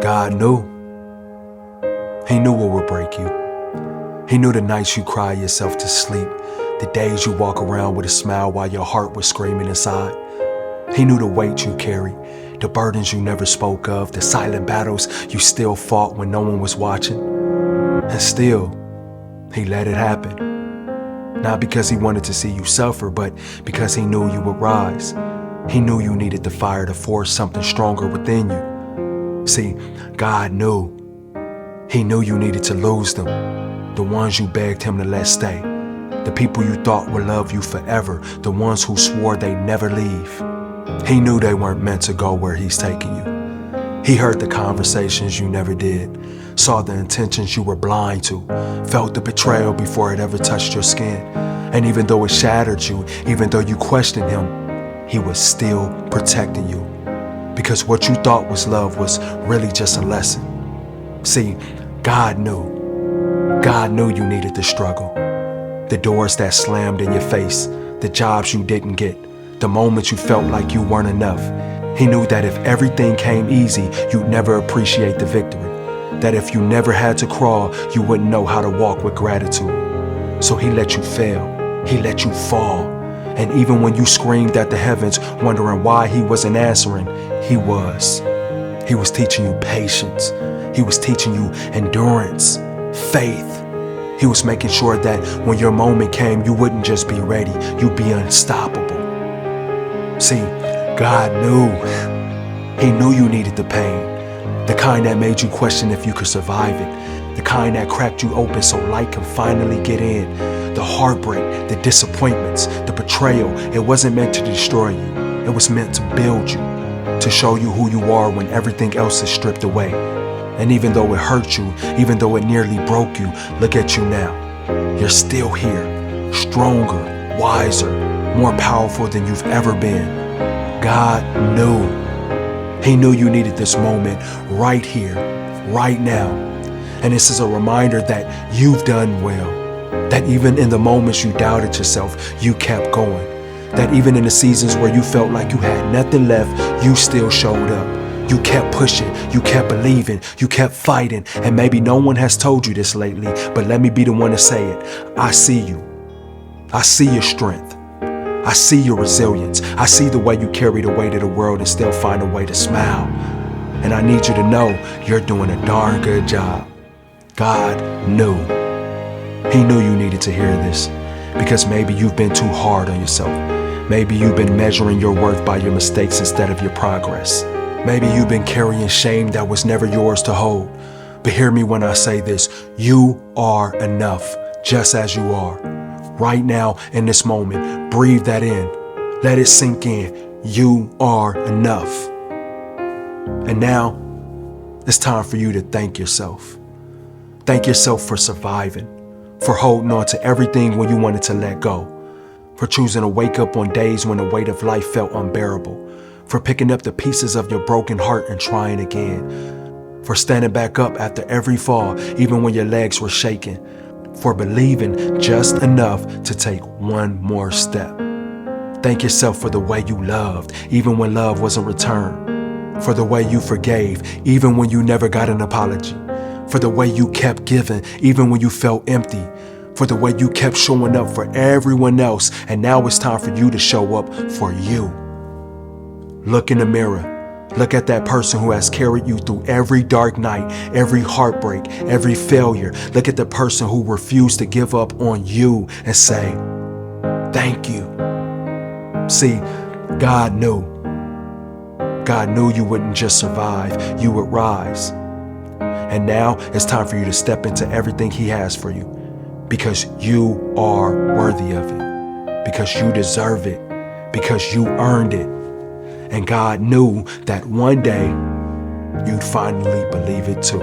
God knew. He knew what would break you. He knew the nights you cry yourself to sleep, the days you walk around with a smile while your heart was screaming inside. He knew the weight you carry, the burdens you never spoke of, the silent battles you still fought when no one was watching. And still, he let it happen. Not because he wanted to see you suffer, but because he knew you would rise. He knew you needed the fire to forge something stronger within you. See, God knew. He knew you needed to lose them, the ones you begged him to let stay, the people you thought would love you forever, the ones who swore they'd never leave. He knew they weren't meant to go where he's taking you. He heard the conversations you never did, saw the intentions you were blind to, felt the betrayal before it ever touched your skin. And even though it shattered you, even though you questioned him, he was still protecting you. Because what you thought was love was really just a lesson. See, God knew. God knew you needed the struggle. The doors that slammed in your face, the jobs you didn't get, the moments you felt like you weren't enough. He knew that if everything came easy, you'd never appreciate the victory. That if you never had to crawl, you wouldn't know how to walk with gratitude. So he let you fail. He let you fall. And even when you screamed at the heavens, wondering why he wasn't answering, he was. He was teaching you patience. He was teaching you endurance, faith. He was making sure that when your moment came, you wouldn't just be ready, you'd be unstoppable. See, God knew. He knew you needed the pain, the kind that made you question if you could survive it, the kind that cracked you open so light can finally get in. The heartbreak, the disappointments, the betrayal, it wasn't meant to destroy you. It was meant to build you, to show you who you are when everything else is stripped away. And even though it hurt you, even though it nearly broke you, look at you now. You're still here, stronger, wiser, more powerful than you've ever been. God knew. He knew you needed this moment right here, right now. And this is a reminder that you've done well. That even in the moments you doubted yourself, you kept going. That even in the seasons where you felt like you had nothing left, you still showed up. You kept pushing, you kept believing, you kept fighting. And maybe no one has told you this lately, but let me be the one to say it. I see you. I see your strength. I see your resilience. I see the way you carry the weight of the world and still find a way to smile. And I need you to know you're doing a darn good job. God knew. He knew you needed to hear this because maybe you've been too hard on yourself. Maybe you've been measuring your worth by your mistakes instead of your progress. Maybe you've been carrying shame that was never yours to hold. But hear me when I say this, you are enough just as you are. Right now, in this moment, breathe that in. Let it sink in. You are enough. And now, it's time for you to thank yourself. Thank yourself for surviving, for holding on to everything when you wanted to let go, for choosing to wake up on days when the weight of life felt unbearable, for picking up the pieces of your broken heart and trying again, for standing back up after every fall, even when your legs were shaking, for believing just enough to take one more step. Thank yourself for the way you loved, even when love wasn't returned, for the way you forgave, even when you never got an apology, for the way you kept giving, even when you felt empty, for the way you kept showing up for everyone else, and now it's time for you to show up for you. Look in the mirror. Look at that person who has carried you through every dark night, every heartbreak, every failure. Look at the person who refused to give up on you and say, thank you. See, God knew. God knew you wouldn't just survive, you would rise. And now it's time for you to step into everything He has for you because you are worthy of it, because you deserve it, because you earned it. And God knew that one day you'd finally believe it too.